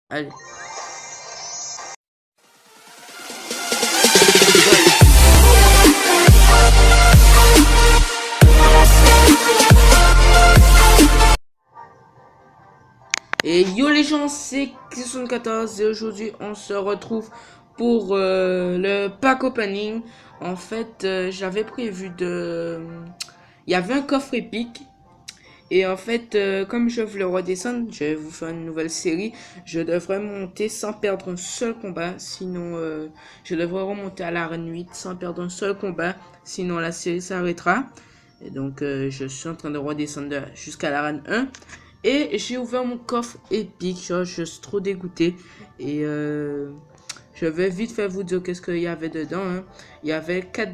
Allez. Et yo les gens, c'est X74 et aujourd'hui on se retrouve pour le pack opening. En fait, j'avais prévu de... Il y avait un coffre épique. Et en fait, comme je voulais redescendre, je vais vous faire une nouvelle série. Je devrais monter sans perdre un seul combat. Sinon, je devrais remonter à l'arène 8 sans perdre un seul combat. Sinon, la série s'arrêtera. Et donc, je suis en train de redescendre jusqu'à l'arène 1. Et j'ai ouvert mon coffre épique. Genre, je suis trop dégoûté. Et je vais vite fait vous dire qu'est-ce qu'il y avait dedans. Hein. Il y avait 3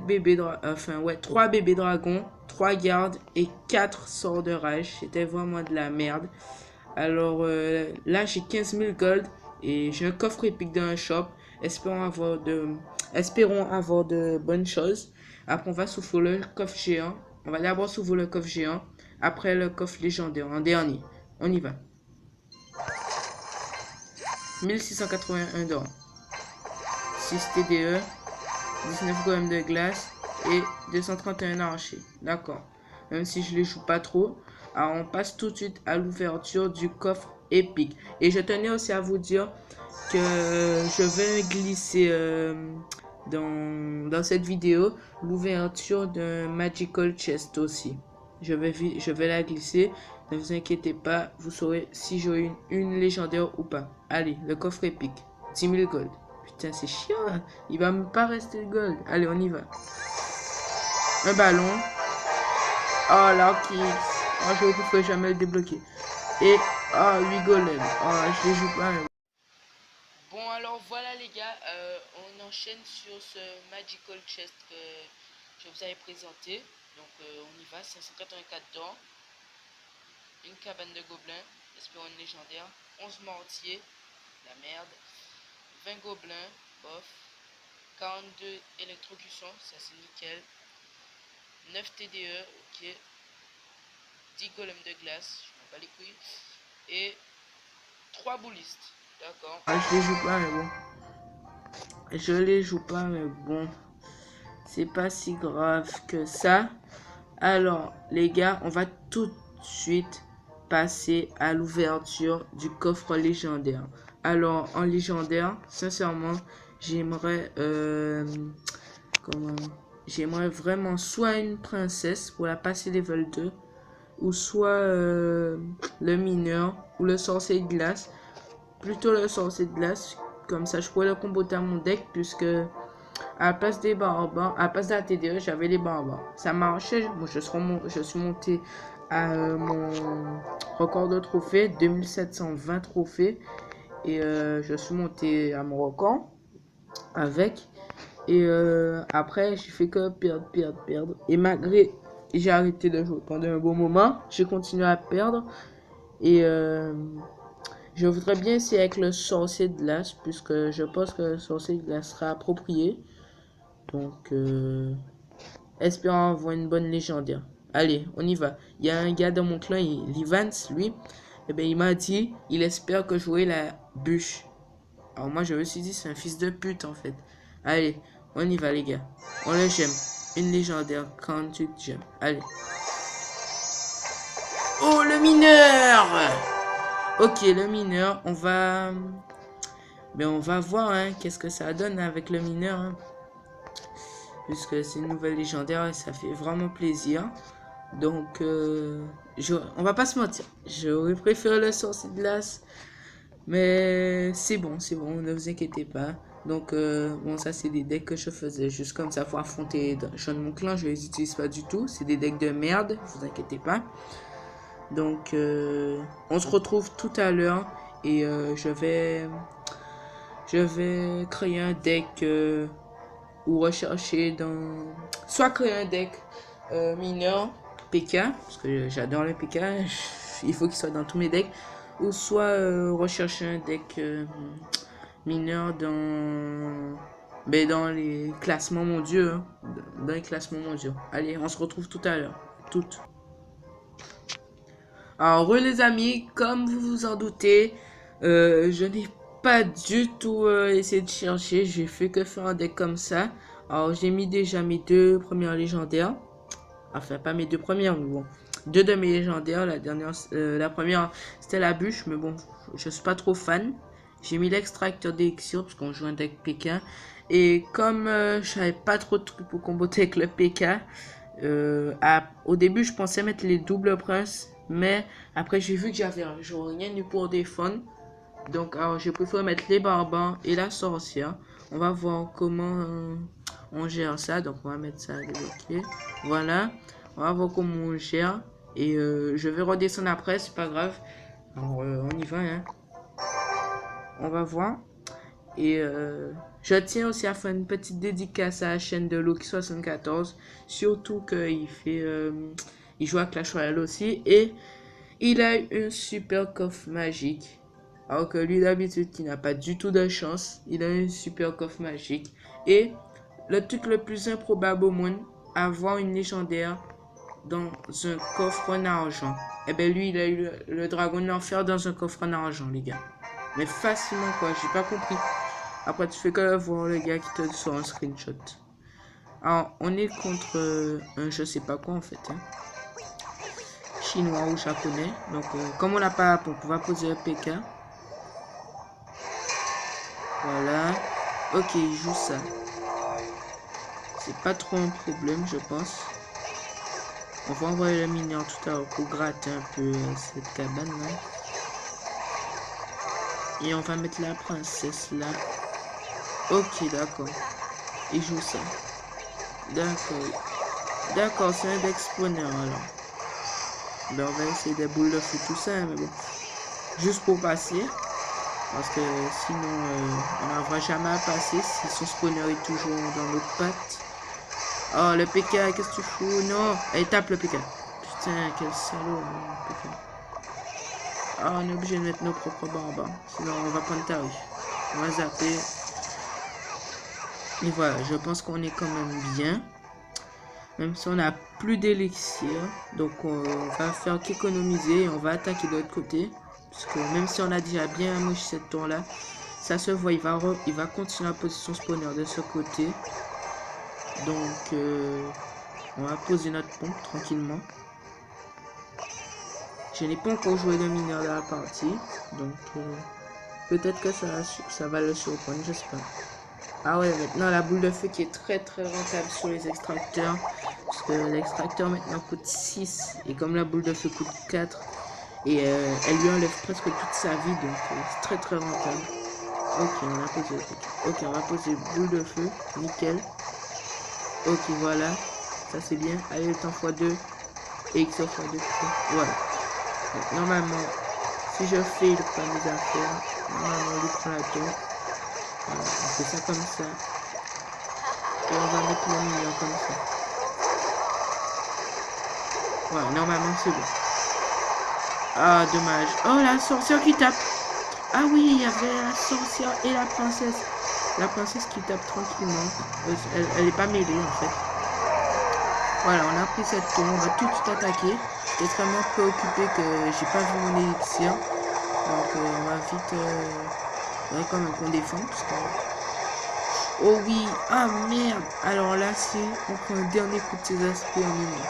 bébés dragons, 3 gardes et 4 sorts de rage. C'était vraiment de la merde. Alors là, j'ai 15 000 gold et j'ai un coffre épique dans un shop. Espérons avoir de bonnes choses. Après, on va s'ouvrir le coffre géant. On va d'abord s'ouvrir le coffre géant. Après, le coffre légendaire en dernier. On y va. 1681 $. 6 TDE, 19 golems de glace et 231 archers. D'accord. Même si je les joue pas trop. Alors on passe tout de suite à l'ouverture du coffre épique. Et je tenais aussi à vous dire que je vais glisser dans cette vidéo l'ouverture d'un Magical Chest aussi. Je vais la glisser. Ne vous inquiétez pas, vous saurez si j'aurai une légendaire ou pas. Allez, le coffre épique. 10 000 gold. Putain, c'est chiant. Hein. Il va même pas rester le gold. Allez, on y va. Un ballon. Oh, Larky. Oh, je ne pourrais jamais le débloquer. Et, 8 golems. Oh, je les joue pas. Mais... Bon, alors voilà les gars. On enchaîne sur ce Magical Chest que je vous avais présenté. Donc, on y va. 584 $. Une cabane de gobelins. Espérons une légendaire. 11 mortiers. La merde. 20 gobelins, bof. 42 électrocutions, ça c'est nickel. 9 TDE, ok. 10 golems de glace, je m'en bats les couilles. Et 3 boulistes, d'accord. Ah, je les joue pas, mais bon. Je les joue pas, mais bon. C'est pas si grave que ça. Alors, les gars, on va tout de suite passer à l'ouverture du coffre légendaire. Alors, en légendaire, sincèrement, j'aimerais vraiment soit une princesse pour la passer level 2, ou soit le mineur, ou le sorcier de glace. Plutôt le sorcier de glace, comme ça je pourrais le comboter à mon deck, puisque à la place des barbares, à la place de la TDE, j'avais les barbares. Ça marchait, moi je suis monté à mon record de trophées, 2720 trophées. Et je suis monté à mon record avec. Et après, j'ai fait que perdre. Et malgré, j'ai arrêté de jouer pendant un bon moment. J'ai continué à perdre. Et je voudrais bien essayer avec le sorcier de glace, puisque je pense que le sorcier de glace sera approprié. Donc, espérons avoir une bonne légendaire. Allez, on y va. Il y a un gars dans mon clan, Livans, lui. Eh ben, il m'a dit, il espère que j'aurai la bûche. Alors moi, je me suis dit, c'est un fils de pute, en fait. Allez, on y va, les gars. On le gemme. Une légendaire, 48 gemmes. Allez. Oh, le mineur! Ok, le mineur, on va... Mais on va voir, hein, qu'est-ce que ça donne avec le mineur, hein. Puisque c'est une nouvelle légendaire et ça fait vraiment plaisir. Donc, on va pas se mentir. J'aurais préféré le sorcier de glace. Mais c'est bon, ne vous inquiétez pas. Donc, bon, ça, c'est des decks que je faisais juste comme ça pour affronter les gens de mon clan. Je les utilise pas du tout. C'est des decks de merde, vous inquiétez pas. Donc, on se retrouve tout à l'heure. Et je vais créer un deck ou rechercher dans... Soit créer un deck mineur PK, parce que j'adore le PK. Il faut qu'il soit dans tous mes decks. Ou soit rechercher un deck mineur dans les classements mondiaux. Hein. Dans les classements mondiaux. Allez, on se retrouve tout à l'heure. Toutes. Alors, les amis, comme vous vous en doutez, je n'ai pas du tout essayé de chercher. J'ai fait que faire un deck comme ça. Alors, j'ai mis déjà mes 2 premières légendaires. Enfin, pas mes 2 premières, mais bon. 2 de mes légendaires. La première, c'était la bûche, mais bon, je suis pas trop fan. J'ai mis l'extracteur d'élixir parce qu'on joue un deck PK. Et comme je savais pas trop de trucs pour comboter avec le PK, au début, je pensais mettre les doubles princes. Mais après, j'ai vu que j'avais rien eu pour défendre. Donc, alors, je préfère mettre les barbares et la sorcière. On va voir comment on gère ça. Donc, on va mettre ça à débloquer. Voilà. On va voir comment on gère. Et je vais redescendre après, c'est pas grave. Alors, on y va, hein. On va voir. Et je tiens aussi à faire une petite dédicace à la chaîne de Loki74. Surtout qu'il fait... il joue à Clash Royale aussi. Et il a un super coffre magique. Alors que lui d'habitude qui n'a pas du tout de chance. Il a un super coffre magique. Et le truc le plus improbable au monde, avoir une légendaire dans un coffre en argent. Et ben lui il a eu le dragon de l'enfer dans un coffre en argent les gars. Mais facilement quoi, j'ai pas compris. Après tu fais que voir le gars qui te sort un screenshot. Alors on est contre un je sais pas quoi en fait. Hein. Chinois ou japonais. Donc comme on n'a pas la pompe, on va poser un PK. Voilà. Ok, il joue ça. C'est pas trop un problème, je pense. On va envoyer le mineur tout à l'heure pour gratter un peu cette cabane là. Et on va mettre la princesse là. Ok, d'accord. Il joue ça. D'accord. D'accord, c'est un deck spawner alors. Ben, on va essayer des boules de feu, tout ça, mais bon. Juste pour passer. Parce que sinon, on n'arrivera jamais à passer si son spawner est toujours dans notre patte. Oh, le PK, qu'est-ce que tu fous? Non, allez, tape le PK. Putain, quel salaud, le PK. Oh, on est obligé de mettre nos propres barbares. Sinon, on va prendre tarif. On va zapper. Et voilà, je pense qu'on est quand même bien. Même si on n'a plus d'élixir. Donc, on va faire qu'économiser et on va attaquer de l'autre côté. Parce que même si on a déjà bien mouché cette tour là, ça se voit, il va continuer la position spawner de ce côté. Donc on va poser notre pompe tranquillement. Je n'ai pas encore joué de mineur dans la partie. Donc peut-être que ça va le surprendre, j'espère. Ah ouais, maintenant la boule de feu qui est très rentable sur les extracteurs. Parce que l'extracteur maintenant coûte 6. Et comme la boule de feu coûte 4. Et elle lui enlève presque toute sa vie, donc c'est très rentable. Ok, on a posé. Ok, on va poser boule de feu, nickel. Ok, voilà, ça c'est bien. Allez, le temps x2 et x x2. Voilà. Donc, normalement, si je fais pas mes affaires, normalement on lui prend la tour. Voilà, on fait ça comme ça. Et on va mettre le million comme ça. Voilà, normalement c'est bon. Ah, dommage. Oh, la sorcière qui tape. Ah oui, il y avait la sorcière et la princesse. La princesse qui tape tranquillement. Elle est pas mêlée, en fait. Voilà, on a pris cette tour. On va tout de suite attaquer. J'étais extrêmement préoccupé que j'ai pas vu mon élixir. Donc, on va vite... Il faudrait quand même qu'on défende. Parce que... Oh oui. Ah, merde. Alors là, c'est... On prend un dernier coup de ses aspects en ligne.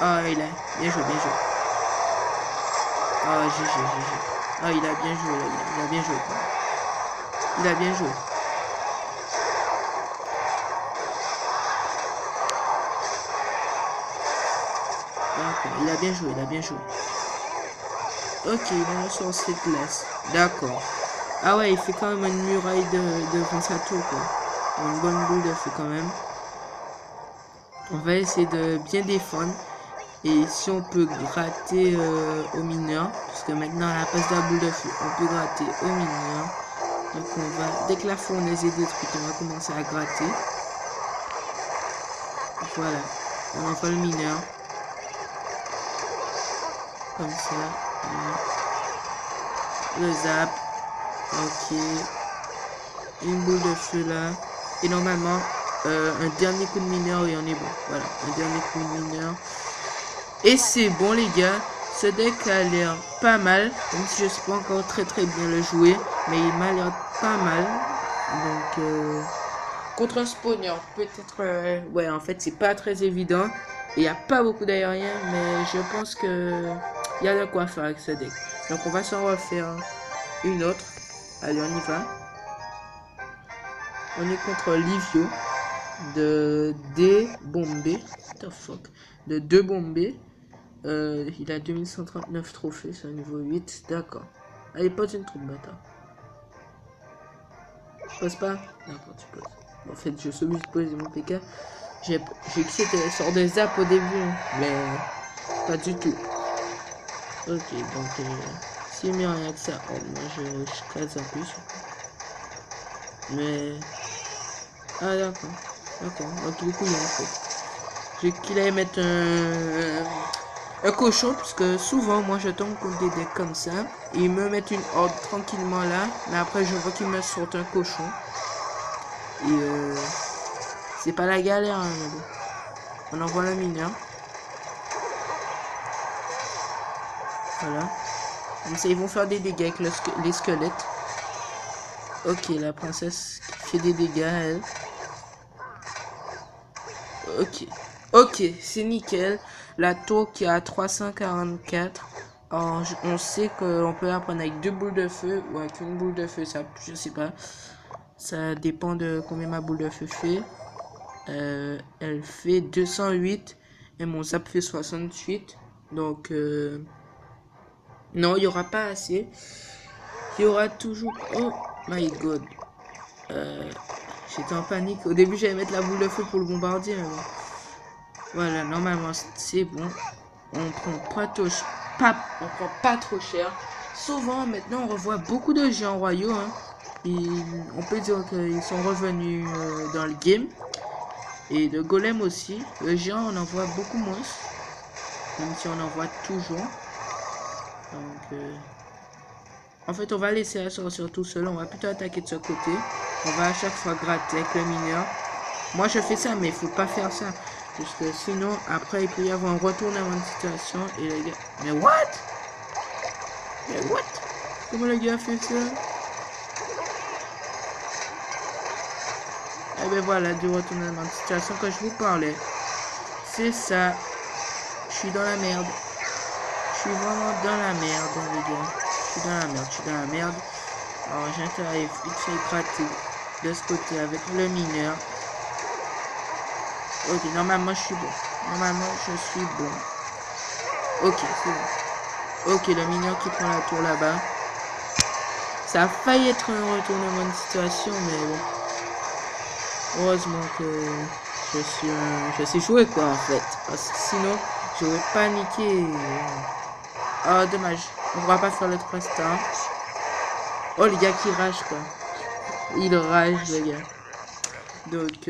Ah, il a... Bien joué, bien joué. Ah, GG. Ah, il a bien joué, là. Il a bien joué. Il a bien joué. D'accord, il a bien joué. Ok, il va sur cette glace. D'accord. Ah ouais, il fait quand même une muraille devant sa tour, quoi. Une bonne boule de feu, quand même. On va essayer de bien défendre. Et si on peut gratter au mineur, parce que maintenant à la place de la boule de feu, on peut gratter au mineur. Donc on va, dès que la fournaise est détruite, on va commencer à gratter. Voilà, on envoie le mineur. Comme ça. Voilà. Le zap. Ok. Une boule de feu là. Et normalement, un dernier coup de mineur et on est bon. Voilà, un dernier coup de mineur. Et c'est bon les gars, ce deck a l'air pas mal, même si je sais pas encore très bien le jouer. Mais il m'a l'air pas mal. Donc, contre un spawner, peut-être... ouais, en fait, c'est pas très évident. Il n'y a pas beaucoup d'aériens, mais je pense que il y a de quoi faire avec ce deck. Donc, on va s'en refaire une autre. Allez, on y va. On est contre Livio de D-Bombé. What the fuck? De 2 bombés. Il a 2139 trophées, c'est un niveau 8. D'accord. Allez, pose une troupe, bâtard. Je pose pas? D'accord, tu poses. En fait, je suis obligé de poser mon PK. J'ai cru que c'était sort de zap au début, mais pas du tout. Ok, donc s'il met rien que ça, oh, moi je casse un peu. Mais. Ah, d'accord. D'accord. Donc, du coup, il y a un fait. J'ai qu'il allait mettre un cochon, parce que souvent, moi je tombe contre des decks comme ça. Ils me mettent une horde tranquillement là, mais après, je vois qu'ils me sortent un cochon. Et c'est pas la galère, hein, mais bon. On envoie le mineur. Voilà. Comme ça, ils vont faire des dégâts avec les squelettes. Ok, la princesse qui fait des dégâts, elle. Ok. Ok, c'est nickel. La tour qui a 344. Alors, on sait qu'on peut la prendre avec 2 boules de feu ou avec une boule de feu. Ça, je sais pas. Ça dépend de combien ma boule de feu fait. Elle fait 208 et mon zap fait 68. Donc, non, il n'y aura pas assez. Il y aura toujours... Oh my god. J'étais en panique. Au début, j'allais mettre la boule de feu pour le bombardier. Mais bon. Voilà, normalement, c'est bon. On prend pas trop cher. Souvent, maintenant, on revoit beaucoup de géants royaux. Hein. On peut dire qu'ils sont revenus dans le game. Et le golem aussi. Le géant, on en voit beaucoup moins. Même si on en voit toujours. Donc, en fait, on va laisser la sorcière tout seul. On va plutôt attaquer de ce côté. On va à chaque fois gratter avec le mineur. Moi, je fais ça, mais il faut pas faire ça. Parce que sinon, après, il peut y avoir un retournement de situation. Et les gars... Mais what? Mais what? Comment le gars a fait ça? Et ben voilà, du retournement de situation que je vous parlais. C'est ça. Je suis dans la merde. Je suis vraiment dans la merde, les gars. Je suis dans la merde. Alors, j'interrive vite fait gratter de ce côté avec le mineur. Ok, normalement, je suis bon. Ok, c'est bon. Ok, le mineur qui prend la tour là-bas. Ça a failli être un retournement de situation, mais bon. Heureusement que je suis joué, quoi, en fait. Parce que sinon, j'aurais paniqué. Oh, dommage. On va pas faire le 3 stars. Oh, les gars qui rage, quoi. Il rage, les gars. Donc,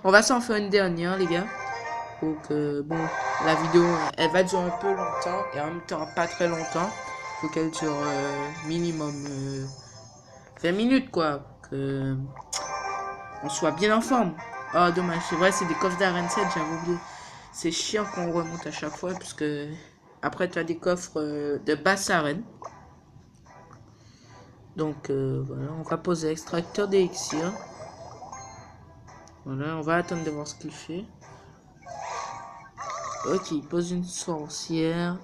on va s'en faire une dernière, les gars. Donc, bon, la vidéo, elle va durer un peu longtemps. Et en même temps, pas très longtemps. Faut qu'elle dure minimum 20 minutes, quoi. Que on soit bien en forme. Oh, dommage. C'est vrai, c'est des coffres d'arène 7, j'avais oublié. C'est chiant qu'on remonte à chaque fois. Parce que après, tu as des coffres de basse arène. Donc, voilà. On va poser extracteur d'élixir. Voilà, on va attendre de voir ce qu'il fait. Ok, il pose une sorcière.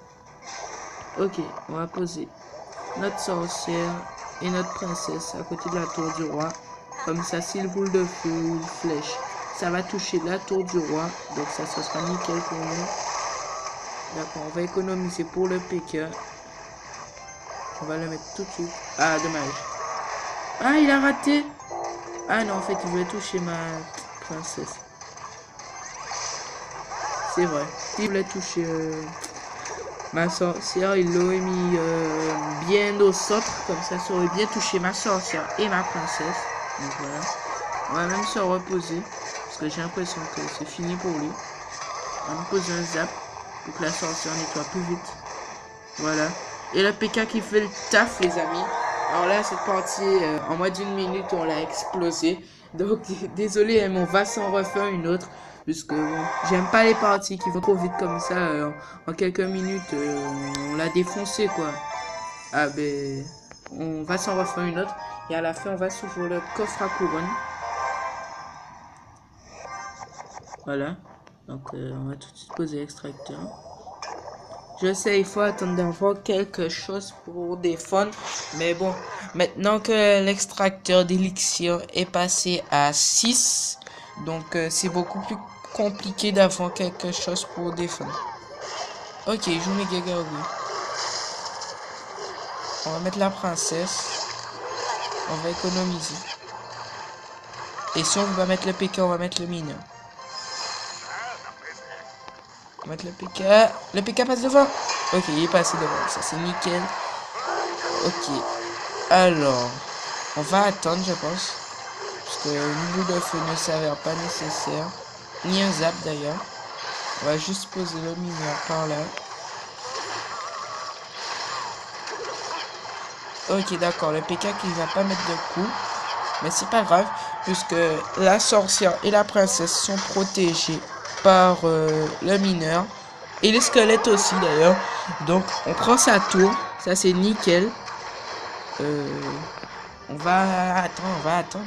Ok, on va poser notre sorcière et notre princesse à côté de la tour du roi. Comme ça, si le boule de feu ou une flèche, ça va toucher la tour du roi. Donc ça sera nickel pour nous. D'accord, on va économiser pour le PK. On va le mettre tout de suite. Ah, dommage. Ah, il a raté. Ah non, en fait, il voulait toucher ma princesse. C'est vrai. Il voulait toucher ma sorcière. Il l'aurait mis bien au centre. Comme ça aurait bien touché ma sorcière et ma princesse. Donc voilà. On va même se reposer. Parce que j'ai l'impression que c'est fini pour lui. On va me poser un zap. Pour que la sorcière nettoie plus vite. Voilà. Et le PK qui fait le taf, les amis. Alors là, cette partie, en moins d'une minute, on l'a explosé. Donc, désolé, mais on va s'en refaire une autre. Puisque bon, j'aime pas les parties qui vont trop vite comme ça. En quelques minutes, on l'a défoncé, quoi. Ah ben... on va s'en refaire une autre. Et à la fin, on va s'ouvrir le coffre à couronne. Voilà. Donc, on va tout de suite poser l'extracteur. Je sais, il faut attendre d'avoir quelque chose pour défendre. Mais bon, maintenant que l'extracteur d'élixir est passé à 6, donc c'est beaucoup plus compliqué d'avoir quelque chose pour défendre. Ok, je mets Gagaru. On va mettre la princesse. On va économiser. Et si on va mettre le PK, on va mettre le mineur. On va mettre le PK. Le PK passe devant. Ok, il est passé devant. Ça, c'est nickel. Ok. Alors, on va attendre, je pense. Parce que une boule de feu ne s'avère pas nécessaire. Ni un zap, d'ailleurs. On va juste poser le mineur par là. Ok, d'accord. Le PK qui va pas mettre de coup. Mais c'est pas grave. Puisque la sorcière et la princesse sont protégées par le mineur. Et les squelettes aussi d'ailleurs. Donc on prend sa tour. Ça c'est nickel. On va attendre.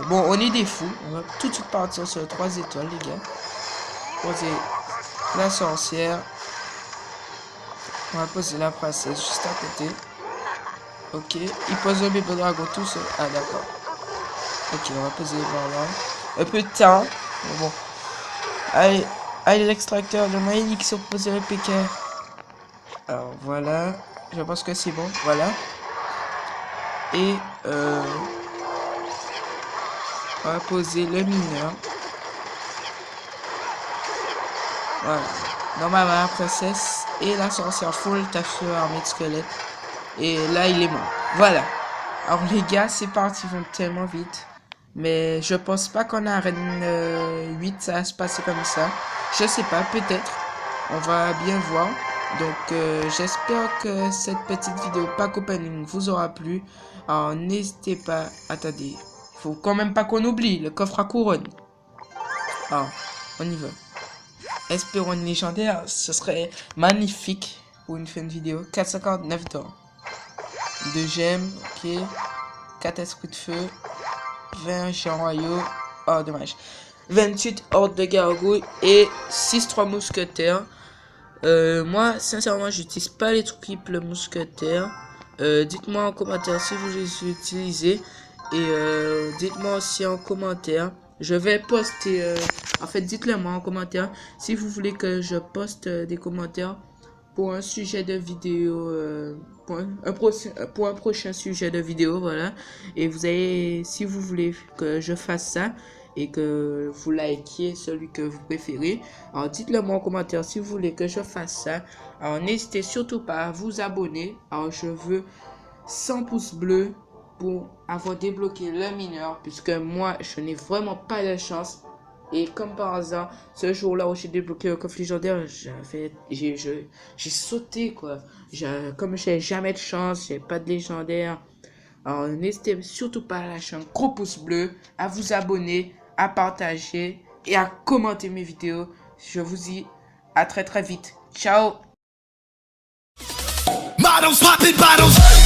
Bon, on est des fous. On va tout de suite partir sur 3 étoiles, les gars. Poser la sorcière. On va poser la princesse juste à côté. Ok. Il pose le bébé dragon tout seul. Ah d'accord. Ok, on va poser par là. Un peu de temps. Bon. Allez, allez l'extracteur de Maïlik sur poser le PK. Alors voilà. Je pense que c'est bon. Voilà. Et on va poser le mineur. Voilà. Normalement la princesse et la sorcière font le taf sur l'armée de squelettes. Et là il est mort. Voilà. Alors les gars, c'est parti, ils vont tellement vite. Mais je pense pas qu'en arène 8 ça va se passer comme ça. Je sais pas, peut-être. On va bien voir. Donc j'espère que cette petite vidéo pack opening vous aura plu. Alors n'hésitez pas. Attendez. Faut quand même pas qu'on oublie le coffre à couronne. Alors, on y va. Espérons une légendaire. Ce serait magnifique pour une fin de vidéo. 459 d'or. 2 gemmes, ok. 4 esprits de feu. 20 géants royaux. Oh, dommage. 28 hordes de gargouilles. Et 6-3 mousquetaires. Moi, sincèrement, j'utilise pas les triples mousquetaires. Dites-moi en commentaire si vous les utilisez. Et dites-moi aussi en commentaire. Je vais poster... en fait, dites-le moi en commentaire si vous voulez que je poste des commentaires pour un sujet de vidéo, pour un prochain sujet de vidéo, voilà. Et vous avez, si vous voulez que je fasse ça et que vous likiez celui que vous préférez, alors dites-le moi en commentaire si vous voulez que je fasse ça. Alors n'hésitez surtout pas à vous abonner. Alors je veux 100 pouces bleus pour avoir débloqué le mineur, puisque moi je n'ai vraiment pas de chance. Et comme par hasard, ce jour-là où j'ai débloqué le coffre légendaire, j'ai sauté quoi. Comme j'ai jamais de chance, j'ai pas de légendaire. Alors n'hésitez surtout pas à lâcher un gros pouce bleu, à vous abonner, à partager et à commenter mes vidéos. Je vous dis à très vite. Ciao. Models popping bottles.